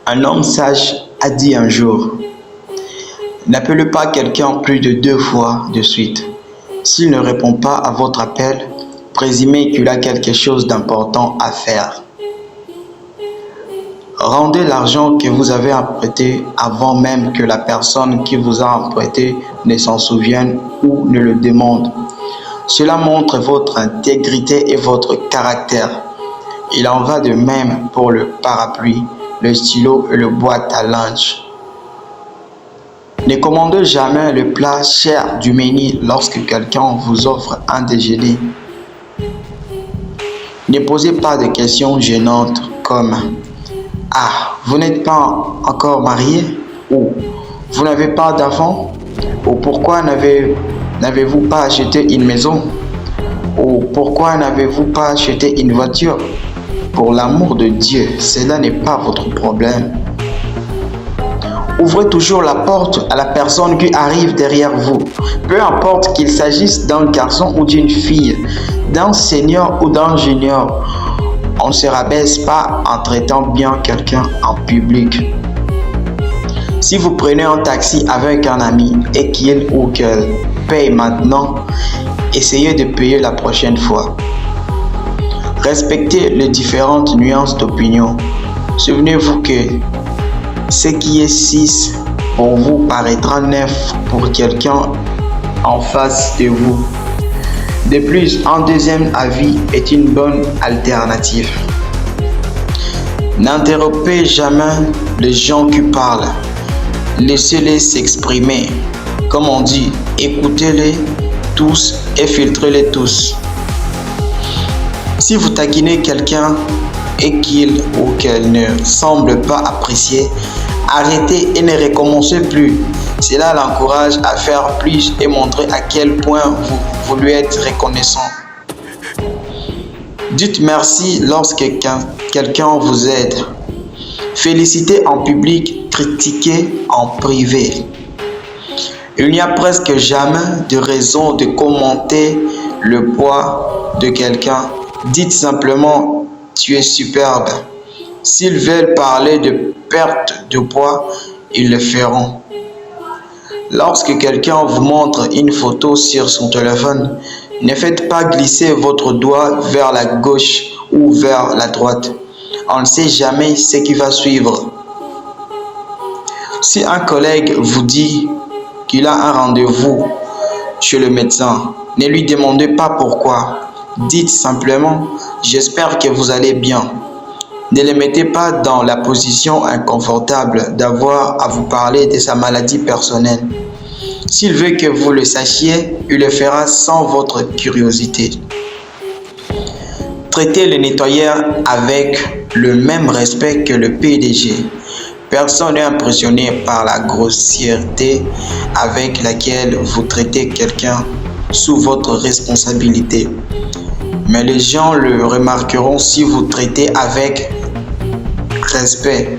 Un homme sage a dit un jour, n'appelez pas quelqu'un plus de 2 fois de suite. S'il ne répond pas à votre appel, présumez qu'il a quelque chose d'important à faire. Rendez l'argent que vous avez emprunté avant même que la personne qui vous a emprunté ne s'en souvienne ou ne le demande. Cela montre votre intégrité et votre caractère. Il en va de même pour le parapluie, le stylo et le boîte à linge. Ne commandez jamais le plat cher du menu lorsque quelqu'un vous offre un déjeuner. Ne posez pas de questions gênantes comme « Ah, vous n'êtes pas encore marié ?» ou « Vous n'avez pas d'enfant ?» ou « Pourquoi n'avez-vous pas acheté une maison ?» ou « Pourquoi n'avez-vous pas acheté une voiture ?» Pour l'amour de Dieu, cela n'est pas votre problème. Ouvrez toujours la porte à la personne qui arrive derrière vous. Peu importe qu'il s'agisse d'un garçon ou d'une fille, d'un senior ou d'un junior. On ne se rabaisse pas en traitant bien quelqu'un en public. Si vous prenez un taxi avec un ami et qu'il ou qu'elle paye maintenant, essayez de payer la prochaine fois. Respectez les différentes nuances d'opinion. Souvenez-vous que ce qui est 6 pour vous paraîtra 9 pour quelqu'un en face de vous. De plus, un deuxième avis est une bonne alternative. N'interrompez jamais les gens qui parlent. Laissez-les s'exprimer. Comme on dit, écoutez-les tous et filtrez-les tous. Si vous taquinez quelqu'un et qu'il ou qu'elle ne semble pas apprécier, arrêtez et ne recommencez plus. Cela l'encourage à faire plus et montrer à quel point vous lui êtes reconnaissant. Dites merci lorsque quelqu'un vous aide. Félicitez en public, critiquez en privé. Il n'y a presque jamais de raison de commenter le poids de quelqu'un. Dites simplement « tu es superbe ». S'ils veulent parler de perte de poids, ils le feront. Lorsque quelqu'un vous montre une photo sur son téléphone, ne faites pas glisser votre doigt vers la gauche ou vers la droite. On ne sait jamais ce qui va suivre. Si un collègue vous dit qu'il a un rendez-vous chez le médecin, ne lui demandez pas pourquoi. Dites simplement « j'espère que vous allez bien ». Ne le mettez pas dans la position inconfortable d'avoir à vous parler de sa maladie personnelle. S'il veut que vous le sachiez, il le fera sans votre curiosité. Traitez le nettoyeur avec le même respect que le PDG. Personne n'est impressionné par la grossièreté avec laquelle vous traitez quelqu'un sous votre responsabilité. Mais les gens le remarqueront si vous traitez avec respect.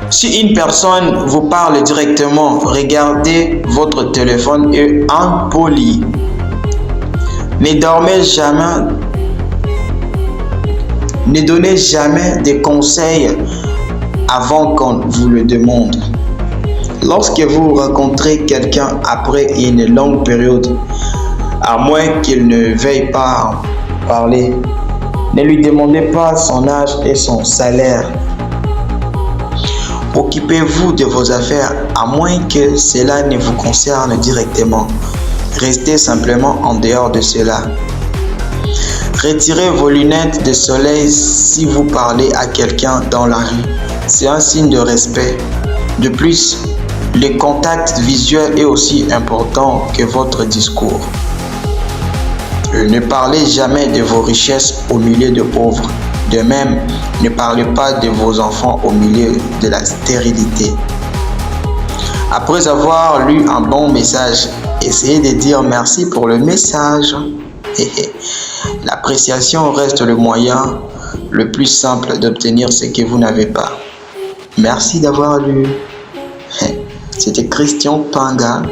Si une personne vous parle directement, regardez votre téléphone et impoli. Ne donnez jamais de conseils avant qu'on vous le demande. Lorsque vous rencontrez quelqu'un après une longue période, à moins qu'il ne veuille pas en parler, ne lui demandez pas son âge et son salaire. Occupez-vous de vos affaires, à moins que cela ne vous concerne directement. Restez simplement en dehors de cela. Retirez vos lunettes de soleil si vous parlez à quelqu'un dans la rue. C'est un signe de respect. De plus, le contact visuel est aussi important que votre discours. Ne parlez jamais de vos richesses au milieu de pauvres. De même, ne parlez pas de vos enfants au milieu de la stérilité. Après avoir lu un bon message, essayez de dire merci pour le message. L'appréciation reste le moyen le plus simple d'obtenir ce que vous n'avez pas. Merci d'avoir lu. C'était Christian Panga.